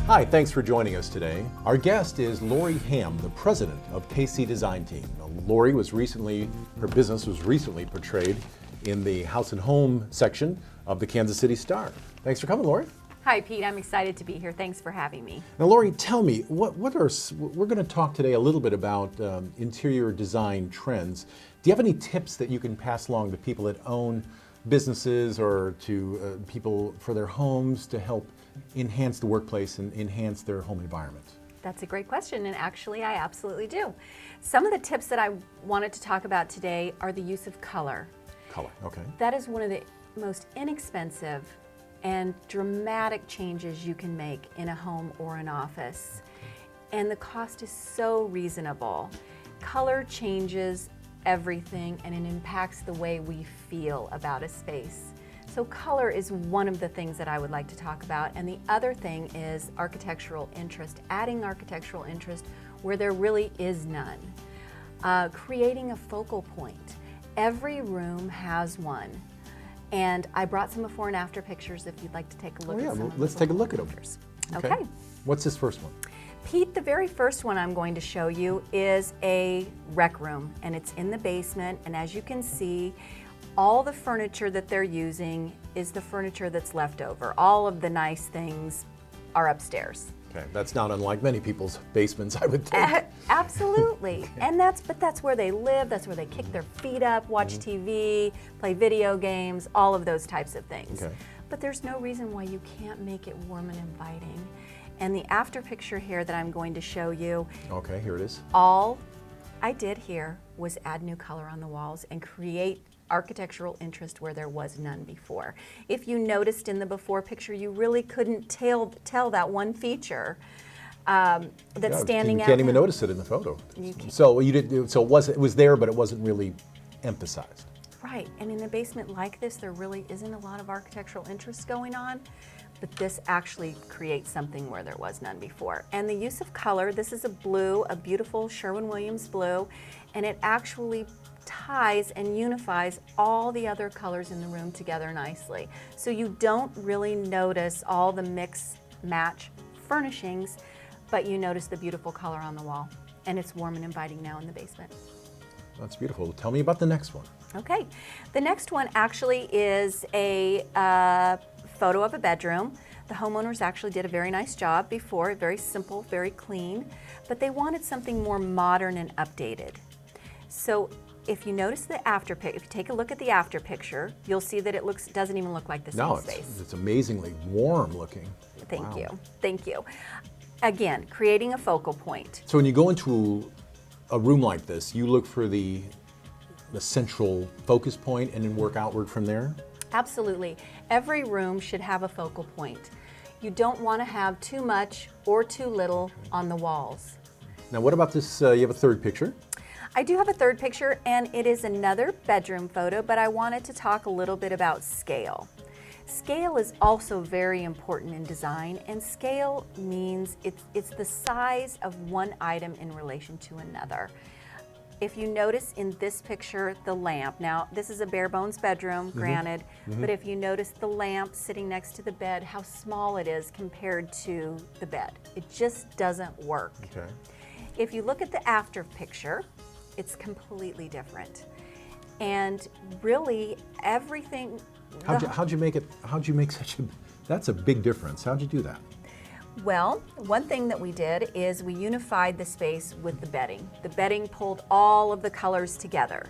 Hi, thanks for joining us today. Our guest is Lori Hamm, the president of KC Design Team. Now, Lori her business was recently portrayed in the House and Home section of the Kansas City Star. Thanks for coming, Lori. Hi, Pete. I'm excited to be here. Thanks for having me. Now, Lori, tell me, we're going to talk today a little bit about interior design trends. Do you have any tips that you can pass along to people that own businesses or to people for their homes to help enhance the workplace and enhance their home environment? That's a great question, and actually I absolutely do. Some of the tips that I wanted to talk about today are the use of color. Color, okay. That is one of the most inexpensive and dramatic changes you can make in a home or an office. And the cost is so reasonable. Color changes everything and it impacts the way we feel about a space. So color is one of the things that I would like to talk about, and the other thing is architectural interest, adding architectural interest where there really is none. Creating a focal point. Every room has one, and I brought some before and after pictures if you'd like to take a look at some of let's take a look at them. pictures. Okay. What's this first one? Pete, the very first one I'm going to show you is a rec room, and it's in the basement, and as you can see, all the furniture that they're using is the furniture that's left over. All of the nice things are upstairs. Okay, that's not unlike many people's basements, I would think. Absolutely. Okay. And that's where they live, that's where they kick their feet up, watch TV, play video games, all of those types of things. Okay. But there's no reason why you can't make it warm and inviting. And the after picture here that I'm going to show you. Okay, here it is. All I did here was add new color on the walls and create architectural interest where there was none before. If you noticed in the before picture, you really couldn't tell that one feature that's standing out. You can't even notice it in the photo. So you did. So it was there, but it wasn't really emphasized. Right, and in a basement like this, there really isn't a lot of architectural interest going on, but this actually creates something where there was none before. And the use of color, this is a blue, a beautiful Sherwin-Williams blue, and it actually ties and unifies all the other colors in the room together nicely. So you don't really notice all the mix match furnishings, but you notice the beautiful color on the wall. And it's warm and inviting now in the basement. That's beautiful. Tell me about the next one. Okay, the next one actually is a photo of a bedroom. The homeowners actually did a very nice job before, very simple, very clean, but they wanted something more modern and updated. So if you notice the after picture, if you take a look at the after picture, you'll see that it doesn't even look like the same space. No, it's amazingly warm looking. Thank you, thank you. Again, creating a focal point. So when you go into a room like this, you look for the central focus point and then work outward from there? Absolutely. Every room should have a focal point. You don't want to have too much or too little on the walls. Now what about this, you have a third picture? I do have a third picture, and it is another bedroom photo, but I wanted to talk a little bit about scale. Scale is also very important in design, and scale means it's the size of one item in relation to another. If you notice in this picture, the lamp, now this is a bare bones bedroom, granted, but if you notice the lamp sitting next to the bed, how small it is compared to the bed. It just doesn't work. Okay. If you look at the after picture, it's completely different. And really everything. How'd you make such a, that's a big difference. How'd you do that? Well, one thing that we did is we unified the space with the bedding. The bedding pulled all of the colors together.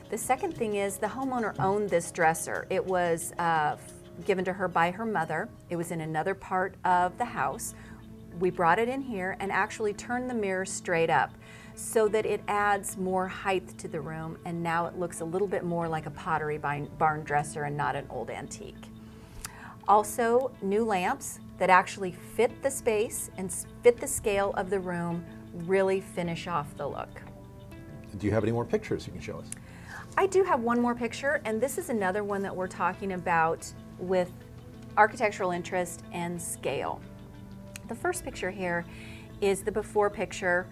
The second thing is the homeowner owned this dresser. It was given to her by her mother. It was in another part of the house. We brought it in here and actually turned the mirror straight up so that it adds more height to the room, and now it looks a little bit more like a Pottery Barn dresser and not an old antique. Also, new lamps that actually fit the space and fit the scale of the room really finish off the look. Do you have any more pictures you can show us? I do have one more picture, and this is another one that we're talking about with architectural interest and scale. The first picture here is the before picture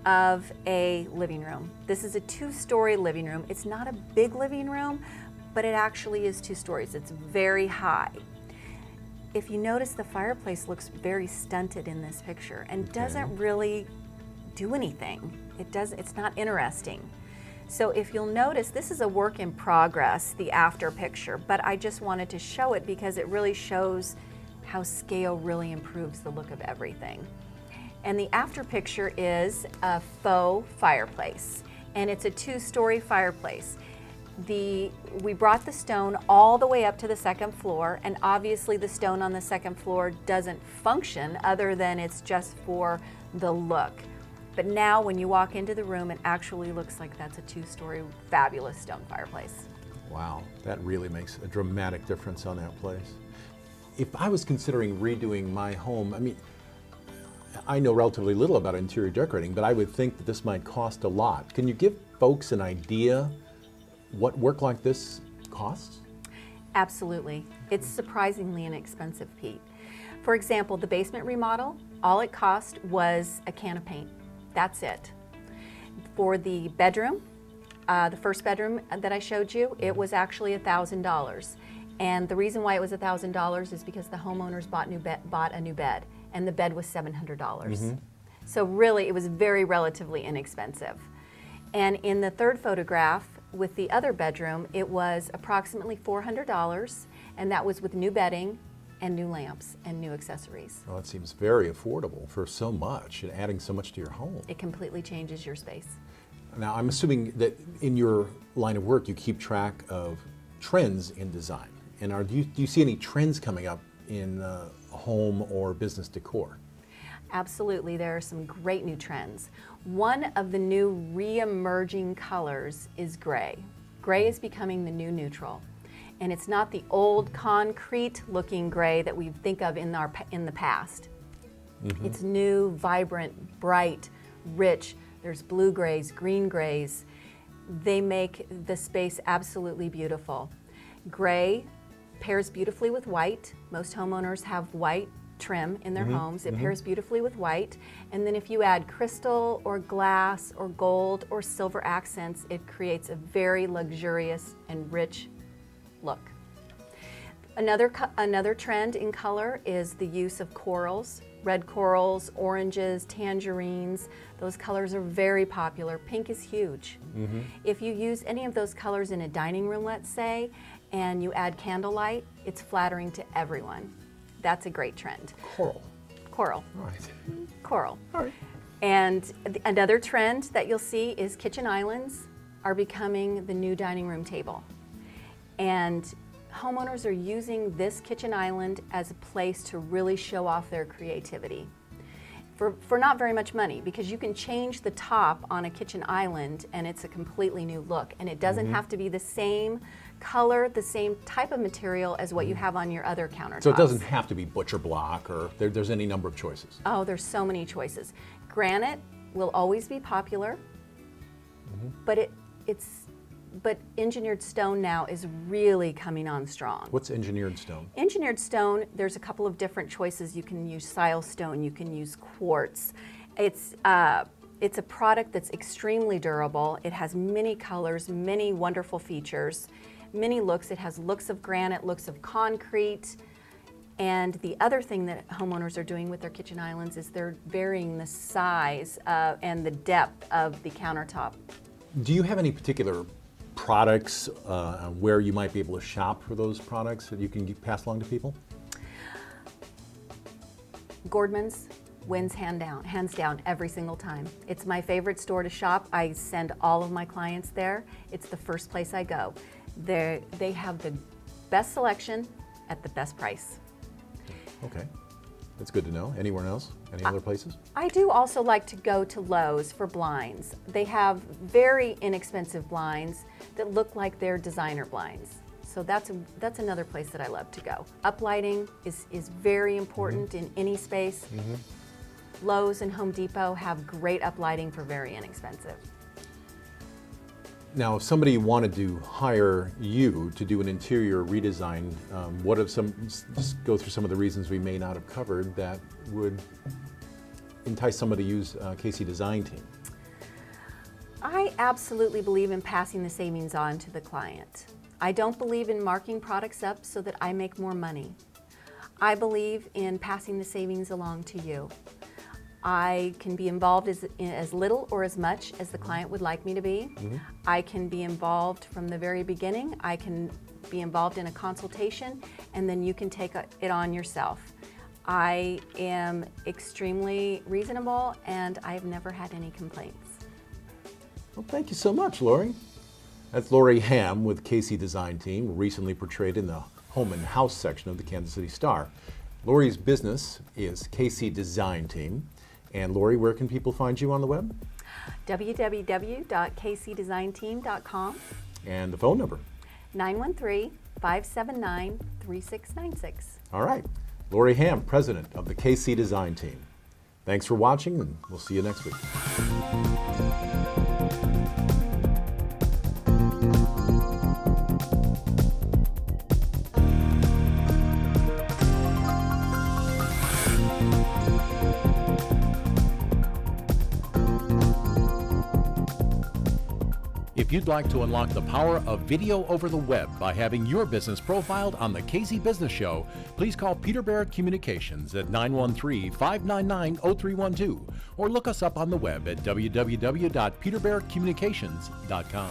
of a living room. This is a 2-story living room. It's not a big living room, but it actually is 2 stories. It's very high. If you notice, the fireplace looks very stunted in this picture and doesn't really do anything. It's not interesting. So if you'll notice, this is a work in progress, the after picture, but I just wanted to show it because it really shows how scale really improves the look of everything. And the after picture is a faux fireplace, and it's a 2-story fireplace. We brought the stone all the way up to the 2nd floor, and obviously the stone on the 2nd floor doesn't function other than it's just for the look. But now when you walk into the room, it actually looks like that's a 2-story fabulous stone fireplace. Wow, that really makes a dramatic difference on that place. If I was considering redoing my home, I mean, I know relatively little about interior decorating, but I would think that this might cost a lot. Can you give folks an idea what work like this costs? Absolutely. It's surprisingly inexpensive, Pete. For example, the basement remodel, all it cost was a can of paint. That's it. For the bedroom, the first bedroom that I showed you, it was actually $1,000. And the reason why it was $1,000 is because the homeowners bought a new bed, and the bed was $700. So really, it was very relatively inexpensive. And in the third photograph, with the other bedroom, it was approximately $400, and that was with new bedding and new lamps and new accessories. Well, that seems very affordable for so much and adding so much to your home. It completely changes your space. Now, I'm assuming that in your line of work, you keep track of trends in design. And do you see any trends coming up in home or business decor? Absolutely, there are some great new trends. One of the new re-emerging colors is gray. Gray is becoming the new neutral. And it's not the old concrete looking gray that we think of in the past. It's new, vibrant, bright, rich. There's blue grays, green grays. They make the space absolutely beautiful. Gray pairs beautifully with white. Most homeowners have white trim in their homes. It pairs beautifully with white. And then if you add crystal or glass or gold or silver accents, it creates a very luxurious and rich look. Another trend in color is the use of corals, red corals, oranges, tangerines. Those colors are very popular. Pink is huge. If you use any of those colors in a dining room, let's say, and you add candlelight, it's flattering to everyone. That's a great trend. Coral. Coral. All right. Coral. All right. And another trend that you'll see is kitchen islands are becoming the new dining room table. And homeowners are using this kitchen island as a place to really show off their creativity. For not very much money, because you can change the top on a kitchen island and it's a completely new look. And it doesn't have to be the same color, the same type of material as what you have on your other countertops. So it doesn't have to be butcher block, or there's any number of choices. Oh, there's so many choices. Granite will always be popular, but but engineered stone now is really coming on strong. What's engineered stone? Engineered stone, there's a couple of different choices. You can use silestone, you can use quartz. It's a product that's extremely durable. It has many colors, many wonderful features, many looks. It has looks of granite, looks of concrete. And the other thing that homeowners are doing with their kitchen islands is they're varying the size and the depth of the countertop. Do you have any particular products where you might be able to shop for those products that you can pass along to people? Gordman's wins hands down every single time. It's my favorite store to shop. I send all of my clients there. It's the first place I go. They have the best selection at the best price. Okay, that's good to know. Anywhere else? Any other places? I do also like to go to Lowe's for blinds. They have very inexpensive blinds that look like they're designer blinds. So that's another place that I love to go. Uplighting is very important in any space. Lowe's and Home Depot have great uplighting for very inexpensive. Now, if somebody wanted to hire you to do an interior redesign, what if just go through some of the reasons we may not have covered that would entice somebody to use KC Design Team? I absolutely believe in passing the savings on to the client. I don't believe in marking products up so that I make more money. I believe in passing the savings along to you. I can be involved as little or as much as the client would like me to be. I can be involved from the very beginning. I can be involved in a consultation, and then you can take it on yourself. I am extremely reasonable, and I've never had any complaints. Well, thank you so much, Lori. That's Lori Ham with KC Design Team, recently portrayed in the home and house section of the Kansas City Star. Lori's business is KC Design Team. And Lori, where can people find you on the web? www.kcdesignteam.com. And the phone number? 913-579-3696. All right. Lori Ham, president of the KC Design Team. Thanks for watching, and we'll see you next week. If you'd like to unlock the power of video over the web by having your business profiled on the KC Business Show, please call Peter Barrett Communications at 913-599-0312 or look us up on the web at www.peterbarrettcommunications.com.